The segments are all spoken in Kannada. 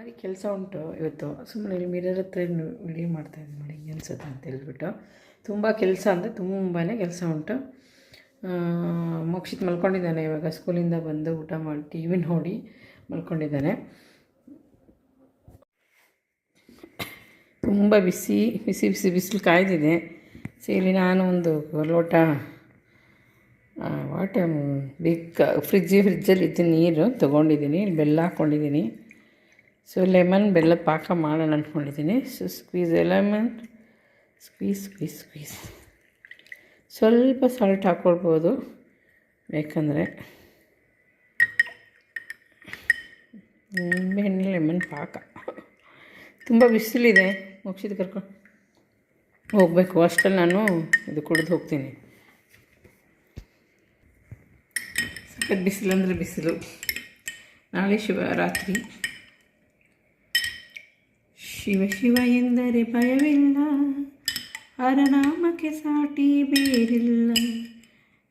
ಭಾರಿ ಕೆಲಸ ಉಂಟು ಇವತ್ತು. ಸುಮ್ಮನೆ ಇಲ್ಲಿ ಮಿರರ್ ಹತ್ರ ವಿಡಿಯೋ ಮಾಡ್ತಾಯಿದ್ದೀನಿ ನೋಡಿ ಹಿಂಗೆ ಅನ್ಸುತ್ತೆ ಅಂತ ಹೇಳ್ಬಿಟ್ಟು. ತುಂಬ ಕೆಲಸ ಅಂದರೆ ತುಂಬಾ ಕೆಲಸ ಉಂಟು. ಮೋಕ್ಷಿತ್ ಮಲ್ಕೊಂಡಿದ್ದಾನೆ ಇವಾಗ, ಸ್ಕೂಲಿಂದ ಬಂದು ಊಟ ಮಾಡಿ ಟಿ ವಿ ನೋಡಿ ಮಲ್ಕೊಂಡಿದ್ದಾನೆ. ತುಂಬ ಬಿಸಿ ಬಿಸಿ ಬಿಸಿ ಬಿಸಿಲು ಕಾಯ್ದಿದೆ. ಇಲ್ಲಿ ನಾನು ಒಂದು ಲೋಟ ಫ್ರಿಜ್ಜಲ್ಲಿ ಇದ್ದು ನೀರು ತೊಗೊಂಡಿದ್ದೀನಿ. ಇಲ್ಲಿ ಬೆಲ್ಲ ಹಾಕ್ಕೊಂಡಿದ್ದೀನಿ. ಸೊ ಲೆಮನ್ ಬೆಲ್ಲ ಪಾಕ ಮಾಡೋಣ ಅಂದ್ಕೊಂಡಿದ್ದೀನಿ. ಸೊ ಸ್ಕ್ವೀಸ್ ಲೆಮನ್ ಸ್ಕ್ವೀಸ್ ಸ್ವಲ್ಪ ಸಾಲ್ಟ್ ಹಾಕ್ಕೊಳ್ಬೋದು ಬೇಕಂದರೆ. ನಿಂಬೆಹಣ್ಣು ಲೆಮನ್ ಪಾಕ. ತುಂಬ ಬಿಸಿಲಿದೆ, ಮೋಕ್ಷಿತ್ ಕರ್ಕೊಂಡು ಹೋಗಬೇಕು. ಅಷ್ಟರಲ್ಲಿ ನಾನು ಇದು ಕುಡಿದು ಹೋಗ್ತೀನಿ. ಸಖತ್ ಬಿಸಿಲು ಅಂದರೆ ಬಿಸಿಲು. ನಾಳೆ ಶಿವರಾತ್ರಿ. ಶಿವ ಶಿವ ಎಂದರೆ ಭಯವಿಲ್ಲ, ಹರನಾಮಕ್ಕೆ ಸಾಟಿ ಬೇರಿಲ್ಲ,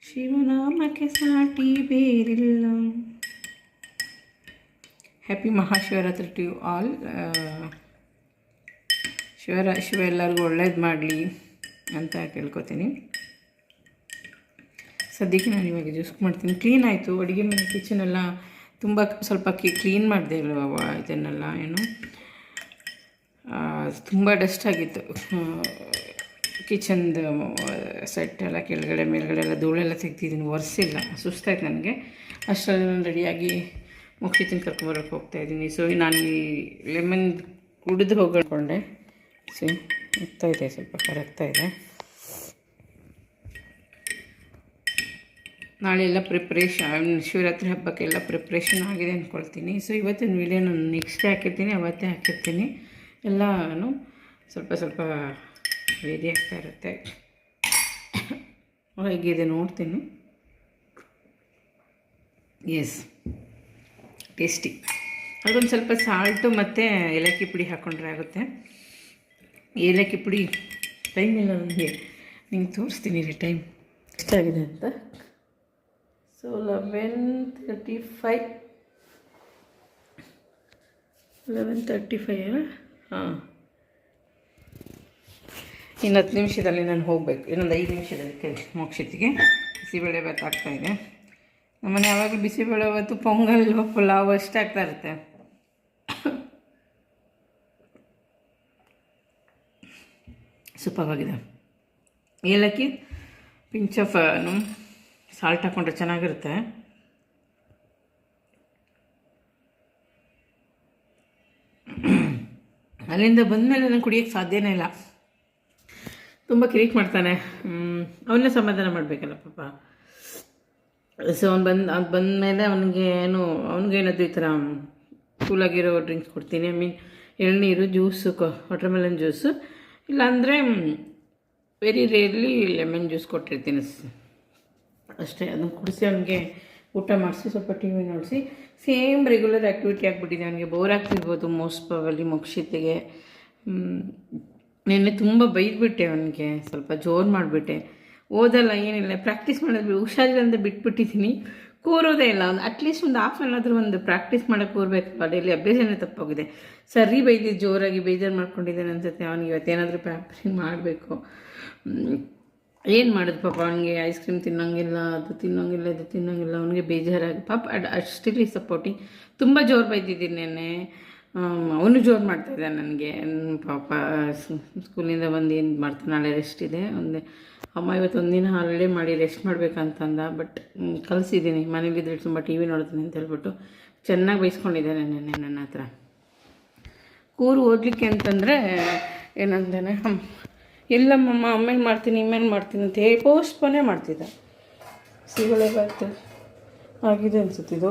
ಶಿವನಾಮಕ್ಕೆ ಸಾಟಿ ಬೇರಿಲ್ಲ. Happy Mahashivratri to you all. ಶಿವ ಎಲ್ಲರಿಗೂ ಒಳ್ಳೇದು ಮಾಡಲಿ ಅಂತ ಕೇಳ್ಕೊತೀನಿ. ಸದ್ಯಕ್ಕೆ ನಾನು ಇವಾಗ ಜ್ಯೂಸ್ ಮಾಡ್ತೀನಿ. ಕ್ಲೀನ್ ಆಯಿತು ಅಡುಗೆ ಮನೆ, ಕಿಚನೆಲ್ಲ ತುಂಬ ಸ್ವಲ್ಪ ಕ್ಲೀನ್ ಮಾಡಿದೆ ಇದನ್ನೆಲ್ಲ. ತುಂಬ ಡಸ್ಟ್ ಆಗಿತ್ತು. ಕಿಚನ್ದು ಸೆಟ್ ಎಲ್ಲ ಕೆಳಗಡೆ ಮೇಲ್ಗಡೆ ಎಲ್ಲ ಧೂಳೆಲ್ಲ ತೆಗ್ದಿದ್ದೀನಿ, ಒರೆಸಿಲ್ಲ. ಸುಸ್ತಾಯ್ತು ನನಗೆ. ಅಷ್ಟರಲ್ಲಿ ನಾನು ರೆಡಿಯಾಗಿ ಮೋಕ್ಷಿತನ ಕರ್ಕೊಂಬರೋಕ್ಕೆ ಹೋಗ್ತಾಯಿದ್ದೀನಿ. ಸೊ ನಾನು ಈ ಲೆಮನ್ ಕುಡಿದು ಹೋಗ್ಕೊಂಡೆ. ಸೊ ಹೋಗ್ತಾಯಿದೆ, ಸ್ವಲ್ಪ ಕರಗ್ತಾಯಿದೆ. ನಾಳೆ ಎಲ್ಲ ಪ್ರಿಪ್ರೇಷನ್, ಶಿವರಾತ್ರಿ ಹಬ್ಬಕ್ಕೆಲ್ಲ ಪ್ರಿಪ್ರೇಷನ್ ಆಗಿದೆ ಅಂದ್ಕೊಳ್ತೀನಿ. ಸೊ ಇವತ್ತಿನ ವೀಡಿಯೋ ನಾನು ನೆಕ್ಸ್ಟ್ ಹಾಕಿರ್ತೀನಿ, ಅವತ್ತೇ ಹಾಕಿರ್ತೀನಿ. ಎಲ್ಲನೂ ಸ್ವಲ್ಪ ಸ್ವಲ್ಪ ವೇದಿ ಆಗ್ತಾ ಇರುತ್ತೆ. ಹೇಗಿದೆ ನೋಡ್ತೀನಿ. Yes, tasty. ಅದೊಂದು ಸ್ವಲ್ಪ ಸಾಲ್ಟು ಮತ್ತು ಏಲಕ್ಕಿ ಪುಡಿ ಹಾಕ್ಕೊಂಡ್ರೆ ಆಗುತ್ತೆ. ಏಲಕ್ಕಿ ಪುಡಿ ಟೈಮ್ ಇಲ್ಲ ನನಗೆ, ನಿಂಗೆ ತೋರಿಸ್ತೀನಿ ರೀ ಟೈಮ್ ಎಷ್ಟಾಗಿದೆ ಅಂತ. ಸೊ 11:35 ಹಾಂ, ಇನ್ನು 10 ನಿಮಿಷದಲ್ಲಿ ನಾನು ಹೋಗಬೇಕು. ಇನ್ನೊಂದು 5 ನಿಮಿಷದಲ್ಲಿ ಮೋಕ್ಷಿತಿಗೆ ಬಿಸಿಬೇಳೆ ಭಾತ್ ಆಗ್ತಾಯಿದೆ. ನಮ್ಮನೆ ಯಾವಾಗಲೂ ಬಿಸಿಬೇಳೆ ಭಾತು, ಪೊಂಗಲ್, ಪುಲಾವ್ ಅಷ್ಟೇ ಆಗ್ತಾ ಇರುತ್ತೆ. ಸೂಪರಾಗಿದೆ. ಏಲಕ್ಕಿ ಪಿಂಚ್ ಆಫ್ ಸಾಲ್ಟ್ ಹಾಕ್ಕೊಂಡ್ರೆ ಚೆನ್ನಾಗಿರುತ್ತೆ. ಅಲ್ಲಿಂದ ಬಂದಮೇಲೆ ನಾನು ಕುಡಿಯೋಕ್ಕೆ ಸಾಧ್ಯನೇ ಇಲ್ಲ. ತುಂಬ ಕಿರಿಕ್ ಮಾಡ್ತಾನೆ. ಅವನ್ನೇ ಸಮಾಧಾನ ಮಾಡಬೇಕಲ್ಲ ಪಾಪ. ಸೊ ಅವ್ನು ಬಂದಮೇಲೆ ಅವನಿಗೇನಾದರೂ ಈ ಥರ ಕೂಲಾಗಿರೋ ಡ್ರಿಂಕ್ಸ್ ಕೊಡ್ತೀನಿ. ಎಳ್ನೀರು, ಜ್ಯೂಸು, ವಾಟರ್ಮೆಲನ್ ಜ್ಯೂಸು, ಇಲ್ಲಾಂದರೆ ವೆರಿ ರೇರ್ಲಿ ಲೆಮನ್ ಜ್ಯೂಸ್ ಕೊಟ್ಟಿರ್ತೀನಿ ಅಷ್ಟೇ. ಅದನ್ನು ಕುಡಿಸಿ ಅವನಿಗೆ ಊಟ ಮಾಡಿಸಿ ಸ್ವಲ್ಪ ಟಿ ವಿ ನೋಡಿಸಿ ಸೇಮ್ ರೆಗ್ಯುಲರ್ ಆ್ಯಕ್ಟಿವಿಟಿ ಆಗಿಬಿಟ್ಟಿದೆ. ಅವನಿಗೆ ಬೋರ್ ಆಗ್ತಿರ್ಬೋದು ಮೋಸ್ಟ್ ಪ್ರಾಬಬ್ಲಿ ಮೋಕ್ಷಿತಿಗೆ. ನಿನ್ನೆ ತುಂಬ ಬೈದ್ಬಿಟ್ಟೆ, ಅವನಿಗೆ ಸ್ವಲ್ಪ ಜೋರು ಮಾಡಿಬಿಟ್ಟೆ. ಓದಲ್ಲ, ಏನಿಲ್ಲ, ಪ್ರಾಕ್ಟೀಸ್ ಮಾಡೋದು ಹುಷಾರಿಲ್ಲ ಅಂತ ಬಿಟ್ಬಿಟ್ಟಿದ್ದೀನಿ. ಕೂರೋದೇ ಇಲ್ಲ. ಅಟ್ಲೀಸ್ಟ್ ಒಂದು ಹಾಫ್ ಆನ್ ಅವರ್ ಒಂದು ಪ್ರಾಕ್ಟೀಸ್ ಮಾಡೋಕ್ಕೆ ಕೂರಬೇಕಲ್ಲ. ಡೈಲಿ ಅಭ್ಯಾಸನೇ ತಪ್ಪೋಗಿದೆ. ಸರಿ ಬೈದಿದ್ದು, ಜೋರಾಗಿ ಬೇಜಾರು ಮಾಡ್ಕೊಂಡಿದ್ದೇನೆ ಅನ್ಸುತ್ತೆ. ಅವನಿಗೆ ಇವತ್ತೇನಾದರೂ ಪ್ಯಾಂಪರಿಂಗ್ ಮಾಡಬೇಕು. ಏನು ಮಾಡೋದು ಪಾಪ. ಅವನಿಗೆ ಐಸ್ ಕ್ರೀಮ್ ತಿನ್ನೋಂಗಿಲ್ಲ, ಅದು ತಿನ್ನೋಂಗಿಲ್ಲ, ಇದು ತಿನ್ನೋಂಗಿಲ್ಲ. ಅವನಿಗೆ ಬೇಜಾರಾಗಿ ಪಾಪ. ಸ್ಟಿಲ್ ಈ ಸಪೋರ್ಟಿಂಗ್. ತುಂಬ ಜೋರು ಬೈದಿದ್ದೀನಿ ನೆನ್ನೆ. ಅವನು ಜೋರು ಮಾಡ್ತಾಯಿದ್ದ ನನಗೆ. ಪಾಪ ಸ್ಕೂಲಿಂದ ಬಂದು ಏನು ಮಾಡ್ತಾನೆ. ನಾಳೆ ರೆಸ್ಟ್ ಇದೆ. ಅಮ್ಮ ಇವತ್ತು ಒಂದಿನ ಹಾಲಿಡೇ ಮಾಡಿ ರೆಸ್ಟ್ ಮಾಡಬೇಕಂತಂದ. ಬಟ್ ಕಲಿಸಿದ್ದೀನಿ, ಮನೇಲಿದ್ದರೆ ತುಂಬ ಟಿ ವಿ ನೋಡ್ತೀನಿ ಅಂತ ಹೇಳ್ಬಿಟ್ಟು ಚೆನ್ನಾಗಿ ಬೈಸ್ಕೊಂಡಿದ್ದಾನೆ ನೆನ್ನೆ ನನ್ನ ಹತ್ರ. ಕೂರು ಓದಲಿಕ್ಕೆ ಅಂತಂದರೆ ಏನಂತಾನೆ, ಎಲ್ಲಮ್ಮಮ್ಮ ಆಮೇಲೆ ಮಾಡ್ತೀನಿ ಇಮೇಲೆ ಮಾಡ್ತೀನಿ ಅಂತ ಹೇಳಿ ಪೋಸ್ಟ್ಪೋನೇ ಮಾಡ್ತಿದ್ದ. ಸಿಗಳೆ ಬಾತು ಆಗಿದೆ ಅನಿಸುತ್ತಿದ್ದು.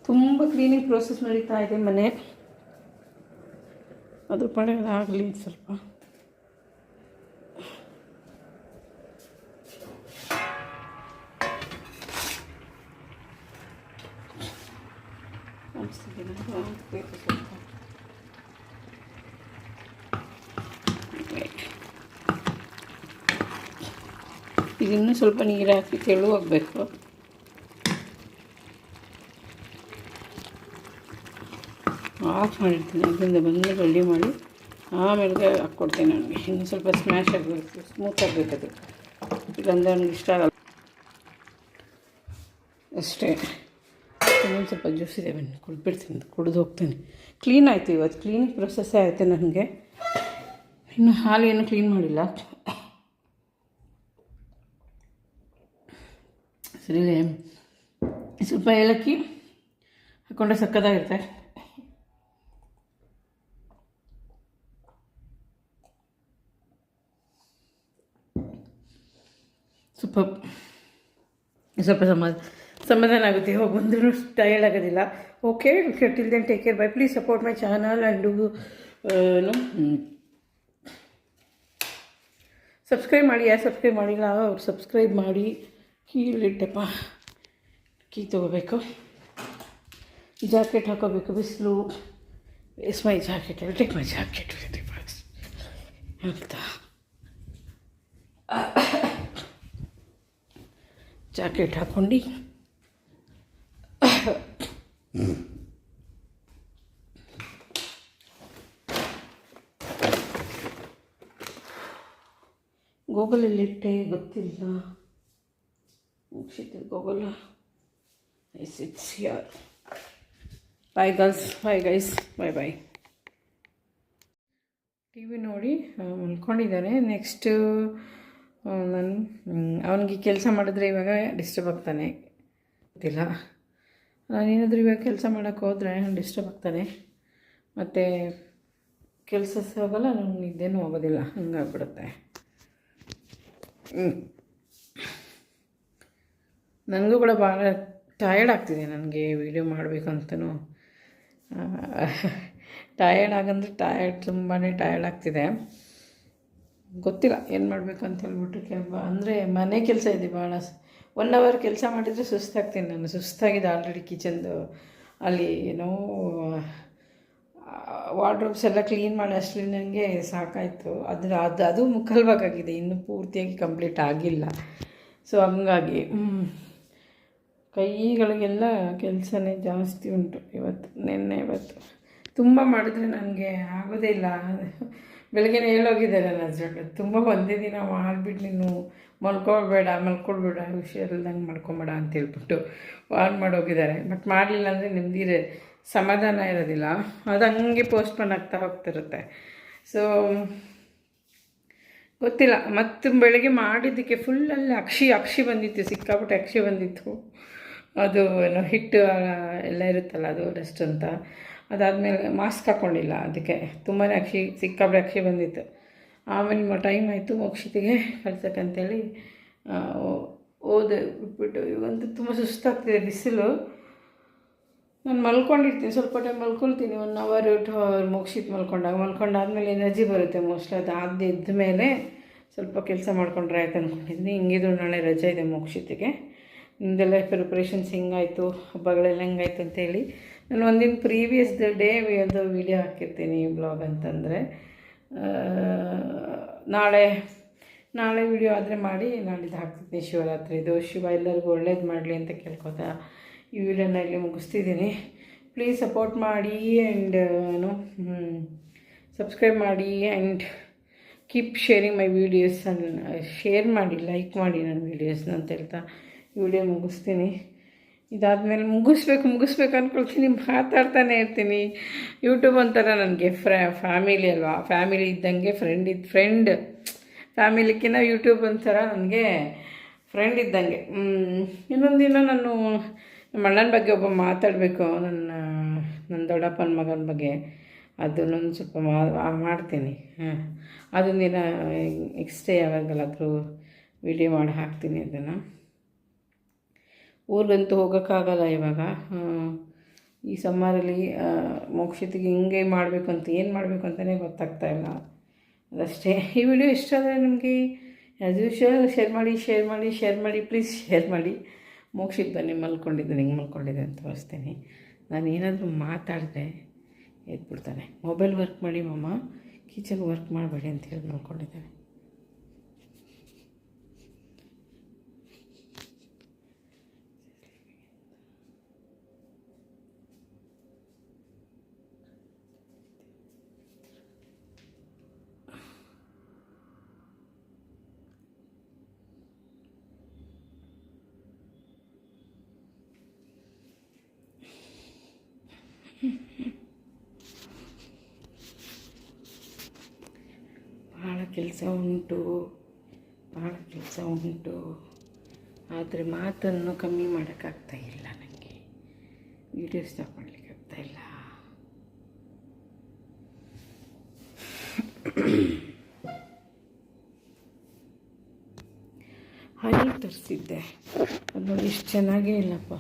ತುಂಬ ಕ್ಲೀನಿಂಗ್ ಪ್ರೋಸೆಸ್ ನಡೀತಾ ಇದೆ ಮನೆ. ಅದ್ರ ಪಡೆ ಆಗಲಿ ಸ್ವಲ್ಪ. ಇದನ್ನು ಸ್ವಲ್ಪ ನೀರು ಹಾಕಿ ತೆಳುವಾಗಬೇಕು. ಆಫ್ ಮಾಡಿರ್ತೀನಿ. ಅದರಿಂದ ಬಂದು ರೆಡಿ ಮಾಡಿ ಆಮೇಲೆ ಹಾಕ್ಕೊಡ್ತೀನಿ. ನನಗೆ ಇನ್ನು ಸ್ವಲ್ಪ ಸ್ಮ್ಯಾಶ್ ಆಗಬೇಕು, ಸ್ಮೂತ್ ಆಗಬೇಕದು, ಇಲ್ಲಾಂದರೆ ನನಗೆ ಇಷ್ಟ ಆಗಲ್ಲ ಅಷ್ಟೇ. ಇನ್ನೊಂದು ಸ್ವಲ್ಪ ಜ್ಯೂಸ್ ಇದೆ, ಬನ್ನಿ ಕುಡಿದ್ಬಿಡ್ತೀನಿ, ಕುಡಿದು ಹೋಗ್ತೀನಿ. ಕ್ಲೀನ್ ಆಯಿತು ಇವತ್ತು, ಕ್ಲೀನಿಂಗ್ ಪ್ರೊಸೆಸ್ಸೇ ಆಯಿತು ನನಗೆ. ಇನ್ನು ಹಾಲು ಏನು ಕ್ಲೀನ್ ಮಾಡಿಲ್ಲ. ಸರಿ, ಸ್ವಲ್ಪ ಏಲಕ್ಕಿ ಹಾಕ್ಕೊಂಡ್ರೆ ಸಕ್ಕತ್ತಾಗಿರುತ್ತೆ. ಸ್ವಲ್ಪ ಸಮಾಧಾನ ಆಗುತ್ತೆ, ಹೋಗಿ ಬಂದರೂ ಟಯರ್ಡ್ ಆಗೋದಿಲ್ಲ. Okay, till then take care, bye. Please support my channel and do subscribe ಮಾಡಿ. ಯಾರು ಸಬ್ಸ್ಕ್ರೈಬ್ ಮಾಡಿಲ್ಲ ಅವ್ರು ಸಬ್ಸ್ಕ್ರೈಬ್ ಮಾಡಿ. ಕೀಲಿಟ್ಟೆಪ್ಪ, ಕೀ ತೊಗೋಬೇಕು, ಜಾಕೆಟ್ ಹಾಕೋಬೇಕು, ಬಿಸಿಲು. Yes my jacket, I will take my jacket very fast ಅಂತ. ಜಾಕೆಟ್ ಹಾಕ್ಕೊಂಡು ಗೂಗಲಲ್ಲಿಟ್ಟೆ, ಗೊತ್ತಿಲ್ಲ ಮುಗಿಸಿದ್ದು Google. It's here. Bye girls, bye guys, bye bye. T V ನೋಡಿ ಮಲ್ಕೊಂಡಿದ್ದಾನೆ. ನೆಕ್ಸ್ಟು ನಾನು ಅವನಿಗೆ ಕೆಲಸ ಮಾಡಿದ್ರೆ ಇವಾಗ ಡಿಸ್ಟರ್ಬ್ ಆಗ್ತಾನೆ, ಗೊತ್ತಿಲ್ಲ. ನಾನೇನಾದರೂ ಇವಾಗ ಕೆಲಸ ಮಾಡೋಕ್ಕೆ ಹೋದರೆ ಡಿಸ್ಟರ್ಬ್ ಆಗ್ತಾನೆ, ಮತ್ತು ಕೆಲಸ ಹೋಗಲ್ಲ, ನನಗೆ ನಿದ್ದೆನೂ ಹೋಗೋದಿಲ್ಲ, ಹಂಗಾಗ್ಬಿಡುತ್ತೆ. ನನಗೂ ಕೂಡ ಭಾಳ ಟಯರ್ಡ್ ಆಗ್ತಿದೆ. ನನಗೆ ವೀಡಿಯೋ ಮಾಡಬೇಕು ಅಂತಲೂ ತುಂಬಾ ಟಯರ್ಡ್ ಆಗ್ತಿದೆ. ಗೊತ್ತಿಲ್ಲ ಏನು ಮಾಡಬೇಕು ಅಂತ ಹೇಳ್ಬಿಟ್ಟು. ಅಂದರೆ ಮನೆ ಕೆಲಸ ಇದೆ ಭಾಳ. 1 ಅವರ್ ಕೆಲಸ ಮಾಡಿದರೆ ಸುಸ್ತಾಗ್ತೀನಿ ನಾನು. ಸುಸ್ತಾಗಿದೆ ಆಲ್ರೆಡಿ. ಕಿಚನ್ದು ಅಲ್ಲಿ ಏನೋ ವಾರ್ಡ್ರೋಬ್ಸ್ ಎಲ್ಲ ಕ್ಲೀನ್ ಮಾಡಿ ಅಷ್ಟರಲ್ಲಿ ನನಗೆ ಸಾಕಾಯಿತು. ಅದು ಮುಕ್ಕಾಲು ಭಾಗ ಆಗಿದೆ, ಇನ್ನೂ ಪೂರ್ತಿಯಾಗಿ ಕಂಪ್ಲೀಟ್ ಆಗಿಲ್ಲ. ಸೊ ಹಂಗಾಗಿ ಕೈಗಳಿಗೆಲ್ಲ ಕೆಲಸನೇ ಜಾಸ್ತಿ ಉಂಟು ಇವತ್ತು ತುಂಬ ಮಾಡಿದ್ರೆ ನನಗೆ ಆಗೋದೇ ಇಲ್ಲ. ಬೆಳಗ್ಗೆನೇ ಹೇಳೋಗಿದ್ದಾರೆ ನನ್ನ ಹಸ್ಬೆಂಡ್, ತುಂಬ ಒಂದೇ ದಿನ ಮಾಡಿಬಿಟ್ಟು ನೀನು ಮಲ್ಕೊಳ್ಬೇಡ, ಹುಷಾರಿಲ್ದಂಗೆ ಮಾಡ್ಕೊಬೇಡ ಅಂತ ಹೇಳ್ಬಿಟ್ಟು ವಾರ್ನ್ ಮಾಡೋಗಿದ್ದಾರೆ. ಬಟ್ ಮಾಡಲಿಲ್ಲ ಅಂದರೆ ನಿಮ್ಮದಿರೇ ಸಮಾಧಾನ ಇರೋದಿಲ್ಲ, ಅದು ಹಂಗೆ ಪೋಸ್ಟ್ಪೋನ್ ಆಗ್ತಾ ಹೋಗ್ತಿರುತ್ತೆ. ಸೊ ಗೊತ್ತಿಲ್ಲ. ಮತ್ತು ಬೆಳಗ್ಗೆ ಮಾಡಿದ್ದಕ್ಕೆ ಫುಲ್ಲಲ್ಲಿ ಅಕ್ಷಿ ಬಂದಿತ್ತು, ಸಿಕ್ಕಾಪಟ್ಟೆ ಅಕ್ಷಿ ಬಂದಿತ್ತು. ಅದು ಏನೋ ಹಿಟ್ಟು ಎಲ್ಲ ಇರುತ್ತಲ್ಲ, ಅದು ಡಸ್ಟ್ ಅಂತ. ಅದಾದಮೇಲೆ ಮಾಸ್ಕ್ ಹಾಕ್ಕೊಂಡಿಲ್ಲ, ಅದಕ್ಕೆ ತುಂಬಾ ಸಿಕ್ಕಾಪಟ್ಟೆ ಅಕ್ಷಿ ಬಂದಿತ್ತು. ಆಮೇಲೆ ಟೈಮ್ ಆಯಿತು ಮೋಕ್ಷಿತಿಗೆ ಕಳ್ಸೋಕ್ಕಂತೇಳಿ ಬಿಟ್ಬಿಟ್ಟು. ಇವಂತೂ ತುಂಬ ಸುಸ್ತಾಗ್ತಿದೆ, ಬಿಸಿಲು. ನಾನು ಮಲ್ಕೊಂಡಿರ್ತೀನಿ, ಸ್ವಲ್ಪ ಟೈಮ್ ಮಲ್ಕೊಳ್ತೀನಿ, 1 ಅವರ್ 2 ಅವರ್ ಮೋಕ್ಷಿತ್ ಮಲ್ಕೊಂಡಾದ್ಮೇಲೆ ಎನರ್ಜಿ ಬರುತ್ತೆ ಮೋಸ್ಟ್ಲಿ. ಅದು ಎದ್ದ ಮೇಲೆ ಸ್ವಲ್ಪ ಕೆಲಸ ಮಾಡ್ಕೊಂಡ್ರೆ ಆಯ್ತು ಅಂದ್ಕೊಂಡಿದ್ದೀನಿ. ಹಿಂಗಿದ್ರು ನಾಳೆ ರಜೆ ಇದೆ ಮೋಕ್ಷಿತಿಗೆ. ನಿಮ್ಮದೆಲ್ಲ ಪ್ರಿಪ್ರೇಷನ್ಸ್ ಹೆಂಗಾಯಿತು, ಹಬ್ಬಗಳೆಲ್ಲ ಹೆಂಗಾಯ್ತು ಅಂತೇಳಿ ನಾನು ಒಂದಿನ ಪ್ರೀವಿಯಸ್ ಡೇ ಅದು ವೀಡಿಯೋ ಹಾಕಿರ್ತೀನಿ, ಬ್ಲಾಗ್ ಅಂತಂದರೆ. ನಾಳೆ ವೀಡಿಯೋ ಆದರೆ ಮಾಡಿ ನಾಳಿದ್ದು ಹಾಕ್ತಿದ್ದೀನಿ. ಶಿವರಾತ್ರಿದು ಶಿವ ಎಲ್ಲರಿಗೂ ಒಳ್ಳೇದು ಮಾಡಲಿ ಅಂತ ಕೇಳ್ಕೊತಾ ಈ ವಿಡಿಯೋನ ಇಲ್ಲಿ ಮುಗಿಸ್ತಿದ್ದೀನಿ. ಪ್ಲೀಸ್ ಸಪೋರ್ಟ್ ಮಾಡಿ ಆ್ಯಂಡ್ ಸಬ್ಸ್ಕ್ರೈಬ್ ಮಾಡಿ and keep sharing my videos. Share ಮಾಡಿ, ಲೈಕ್ ಮಾಡಿ ನನ್ನ ವೀಡಿಯೋಸ್ನ ಅಂತ ಹೇಳ್ತಾ ಈ ವಿಡಿಯೋ ಮುಗಿಸ್ತೀನಿ. ಇದಾದಮೇಲೆ ಮುಗಿಸ್ಬೇಕು ಅಂದ್ಕೊಳ್ತೀನಿ, ಮಾತಾಡ್ತಾನೆ ಇರ್ತೀನಿ. ಯೂಟ್ಯೂಬ್ ಒಂಥರ ನನಗೆ ಫ್ಯಾಮಿಲಿ ಅಲ್ವಾ, ಫ್ಯಾಮಿಲಿ ಇದ್ದಂಗೆ ಫ್ರೆಂಡ್ ಫ್ಯಾಮಿಲಿಕ್ಕಿಂತ ಯೂಟ್ಯೂಬ್ ಒಂಥರ ನನಗೆ ಫ್ರೆಂಡ್ ಇದ್ದಂಗೆ. ಇನ್ನೊಂದು ದಿನ ನಾನು ನಮ್ಮ ಅಣ್ಣನ ಬಗ್ಗೆ ಮಾತಾಡಬೇಕು, ನನ್ನ ದೊಡ್ಡಪ್ಪನ ಮಗನ ಬಗ್ಗೆ. ಅದನ್ನೊಂದು ಸ್ವಲ್ಪ ಮಾಡ್ತೀನಿ. ಅದೊಂದು ದಿನ ನೆಕ್ಸ್ಟ್ ಡೇ ಯಾವಾಗಲಾದರೂ ವಿಡಿಯೋ ಮಾಡಿ ಹಾಕ್ತೀನಿ. ಅದನ್ನು ಊರಿಗಂತೂ ಹೋಗೋಕ್ಕಾಗಲ್ಲ ಇವಾಗ ಈ ಸಮ್ಮರಲ್ಲಿ. ಮೋಕ್ಷಿತಿಗೆ ಹಿಂಗೆ ಮಾಡಬೇಕು ಅಂತ, ಏನು ಮಾಡಬೇಕು ಅಂತಲೇ ಗೊತ್ತಾಗ್ತಾಯಿಲ್ಲ. ಅದಷ್ಟೇ. ಈ ವಿಡಿಯೋ ಇಷ್ಟ ಆದರೆ ನಿಮಗೆ ಆ್ಯಸ್ ಯೂಶುವಲ್ ಶೇರ್ ಮಾಡಿ ಪ್ಲೀಸ್ ಶೇರ್ ಮಾಡಿ. ಮೋಕ್ಷಿತ್ ಬನ್ನಿ, ಮಲ್ಕೊಂಡಿದ್ದೀನಿ, ಹಿಂಗೆ ಮಲ್ಕೊಂಡಿದ್ದೆ ಅಂತ ತೋರಿಸ್ತೀನಿ. ನಾನು ಏನಾದರೂ ಮಾತಾಡಿದ್ರೆ ಎದ್ಬಿಡ್ತಾನೆ. ಮೊಬೈಲ್ ವರ್ಕ್ ಮಾಡಿ ಮಮ್ಮ, ಕಿಚನ್ ವರ್ಕ್ ಮಾಡಬೇಡಿ ಅಂತ ಹೇಳಿ ಮಲ್ಕೊಂಡಿದ್ದಾನೆ. ಭಾಳ ಕೆಲಸ ಉಂಟು, ಆದರೆ ಮಾತನ್ನು ಕಮ್ಮಿ ಮಾಡೋಕ್ಕಾಗ್ತಾಯಿಲ್ಲ. ನನಗೆ ವೀಡಿಯೋ ಸ್ಟಾಪ್ ಮಾಡಲಿಕ್ಕಾಗ್ತಾಯಿಲ್ಲ. ಹನಿ ತರಿಸಿದ್ದೆ, ಅದು ನೋಡಿ ಇಷ್ಟು ಚೆನ್ನಾಗೇ ಇಲ್ಲಪ್ಪ.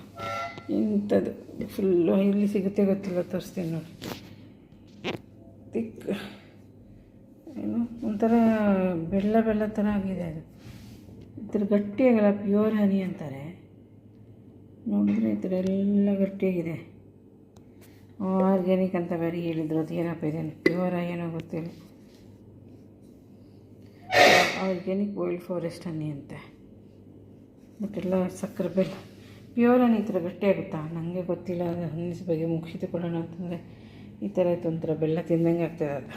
ಇಂಥದ್ದು ಫುಲ್ಲು ಎಲ್ಲಿ ಸಿಗುತ್ತೆ ಗೊತ್ತಿಲ್ಲ, ತರಿಸ್ತೀನಿ ನೋಡಿ. ತಿಕ್ ಏನು ಒಂಥರ ಬೆಲ್ಲ ಥರ ಆಗಿದೆ. ಅದು ಈ ಥರ ಗಟ್ಟಿಯಾಗಲ್ಲ, ಪ್ಯೂರ್ ಹನಿ ಅಂತಾರೆ. ನೋಡಿದ್ರೆ ಈ ಥರ ಎಲ್ಲ ಗಟ್ಟಿಯಾಗಿದೆ. ಆರ್ಗ್ಯಾನಿಕ್ ಅಂತ ಬೇರೆ ಹೇಳಿದ್ರು. ಅದು ಏನಪ್ಪ ಇದೆ, ಪ್ಯೂರ ಏನೋ ಗೊತ್ತಿಲ್ಲ. ಆರ್ಗ್ಯಾನಿಕ್ ವೈಲ್ಡ್ ಫಾರೆಸ್ಟ್ ಹನಿ ಅಂತೆ. ಬಟ್ ಎಲ್ಲ ಸಕ್ಕರೆ ಬೆಲ್ಲ ಪ್ಯೂರ್ ಹನಿ ಈ ಥರ ಗಟ್ಟಿಯಾಗುತ್ತಾ ನನಗೆ ಗೊತ್ತಿಲ್ಲ. ಅದು ಹನ್ನಿಸ್ ಬಗ್ಗೆ ಮುಗಿಸಿತು ಕೊಡೋಣ ಅಂತಂದರೆ ಈ ಥರ ಇತ್ತು, ಒಂಥರ ಬೆಲ್ಲ ತಿಂದಂಗೆ ಆಗ್ತದೆ ಅದು.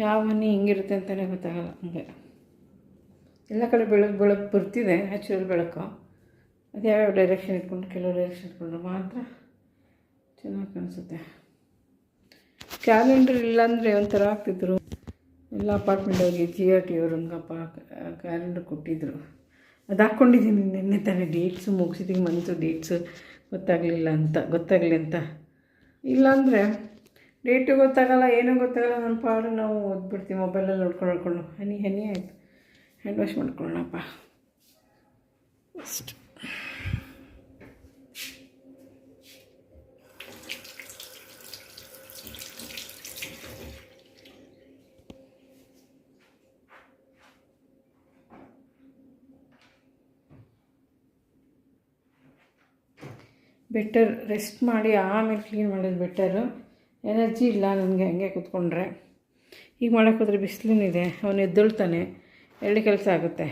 ಯಾವ ಹನಿ ಹಿಂಗಿರುತ್ತೆ ಅಂತಲೇ ಗೊತ್ತಾಗಲ್ಲ. ಹಂಗೆ ಎಲ್ಲ ಕಡೆ ಬೆಳಕು ಬರ್ತಿದೆ, ನ್ಯಾಚುರಲ್ ಬೆಳಕು. ಅದು ಯಾವ್ಯಾವ ಡೈರೆಕ್ಷನ್ ಇಟ್ಕೊಂಡು, ಕೆಲವು ಡೈರೆಕ್ಷನ್ ಇಟ್ಕೊಂಡ್ರೆ ಮಾತ್ರ ಚೆನ್ನಾಗಿ ಕಾಣಿಸುತ್ತೆ. ಕ್ಯಾಲೆಂಡರ್ ಇಲ್ಲಾಂದರೆ ಒಂಥರ ಆಗ್ತಿದ್ರು. ಎಲ್ಲ ಅಪಾರ್ಟ್ಮೆಂಟ್ ಹೋಗಿ GRT ಅವರು ಹಂಗಪ್ಪ ಕ್ಯಾಲೆಂಡರ್ ಕೊಟ್ಟಿದ್ದರು. ಅದು ಹಾಕ್ಕೊಂಡಿದ್ದೀನಿ ನಿನ್ನೆ ತಾನೇ. ಡೇಟ್ಸು ಮುಗಿಸಿದ್ದೀವಿ, ಮಂತು ಡೇಟ್ಸು ಗೊತ್ತಾಗಲಿ ಅಂತ. ಇಲ್ಲಾಂದರೆ ಡೇಟು ಗೊತ್ತಾಗಲ್ಲ, ಏನೂ ಗೊತ್ತಾಗಲ್ಲ. ನನ್ನ ಪಾಡು ನಾವು ಓದ್ಬಿಡ್ತೀವಿ ಮೊಬೈಲಲ್ಲಿ ನೋಡ್ಕೊಂಡು. ಹನಿ ಆಯಿತು, ಹ್ಯಾಂಡ್ ವಾಶ್ ಮಾಡ್ಕೊಳ್ಳೋಣಪ್ಪ ಅಷ್ಟು. ಬೆಟರ್ ರೆಸ್ಟ್ ಮಾಡಿ ಆಮೇಲೆ ಕ್ಲೀನ್ ಮಾಡೋದು ಬೆಟರು. ಎನರ್ಜಿ ಇಲ್ಲ ನನಗೆ ಹಂಗೆ ಕೂತ್ಕೊಂಡ್ರೆ. ಈಗ ಮಾಡೋಕ್ಕೋದ್ರೆ ಬಿಸಿಲಿನಿದೆ, ಅವನು ಎದ್ದೊಳ್ತಾನೆ, ಎರಡು ಕೆಲಸ ಆಗುತ್ತೆ.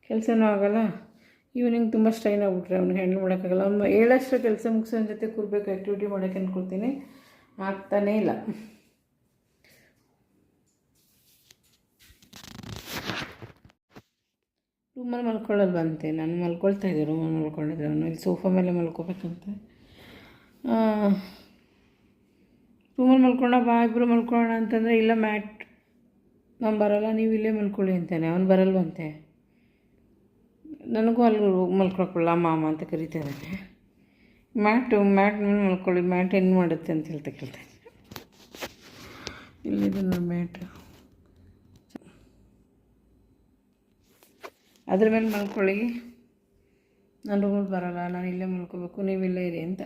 ಕೆಲಸನೂ ಆಗೋಲ್ಲ. ಈವ್ನಿಂಗ್ ತುಂಬ ಸ್ಟ್ರೈನ್ ಆಗಿಬಿಟ್ರೆ ಅವ್ನಿಗೆ ಹ್ಯಾಂಡಲ್ ಮಾಡೋಕ್ಕಾಗಲ್ಲ. ಅವ್ನು ಹೇಳೋಷ್ಟು ಕೆಲಸ ಮುಗಿಸೋನ ಜೊತೆ ಕೂರಬೇಕು, ಆ್ಯಕ್ಟಿವಿಟಿ ಮಾಡೋಕ್ಕೆ ಅಂದ್ಕೊಳ್ತೀನಿ, ಆಗ್ತಾನೇ ಇಲ್ಲ. ರೂಮಲ್ಲಿ ಮಲ್ಕೊಳ್ಳಲ್ವಂತೆ. ನಾನು ಮಲ್ಕೊಳ್ತಾಯಿದ್ದೆ, ರೂಮಲ್ಲಿ ಮಲ್ಕೊಂಡಿದ್ದೆ. ಅವನು ಇಲ್ಲಿ ಸೋಫಾ ಮೇಲೆ ಮಲ್ಕೋಬೇಕಂತ. ರೂಮಲ್ಲಿ ಬಾ ಇಬ್ಬರು ಮಲ್ಕೊಳ್ಳೋಣ ಅಂತಂದರೆ, ಇಲ್ಲ ಮ್ಯಾಟ್ ನಾನು ಬರೋಲ್ಲ, ನೀವು ಇಲ್ಲೇ ಮಲ್ಕೊಳ್ಳಿ ಅಂತಾನೆ. ಅವನು ಬರಲ್ವಂತೆ. ನನಗೂ ಅಲ್ಲಿ ಮಲ್ಕೊಳಕ್ಕೊಳ್ಳ ಮಾಮ ಅಂತ ಕರಿತಾ ಇದ್ದಾನೆ. ಮ್ಯಾಟ್ ಮೇಲೆ ಮಲ್ಕೊಳ್ಳಿ, ಮ್ಯಾಟ್ ಏನು ಮಾಡುತ್ತೆ ಅಂತ ಕೇಳ್ತಾ ಇಲ್ಲಿದೆ ನನ್ನ ಮ್ಯಾಟ್. ಅದ್ರ ಮೇಲೆ ಮಲ್ಕೊಳ್ಳಿ, ನಾನು ರೂಮಲ್ಲಿ ಬರೋಲ್ಲ, ನಾನು ಇಲ್ಲೇ ಮಲ್ಕೋಬೇಕು, ನೀವು ಇಲ್ಲೇ ಇರಿ ಅಂತ.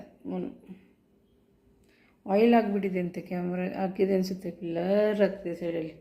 ಆಯಿಲ್ ಆಗಿಬಿಟ್ಟಿದೆ ಅಂತ ಕ್ಯಾಮ್ರಾ ಹಾಕಿದೆ ಅನಿಸುತ್ತೆ, ಬ್ಲರ್ ಆಗ್ತಿದೆ ಸೈಡಲ್ಲಿ.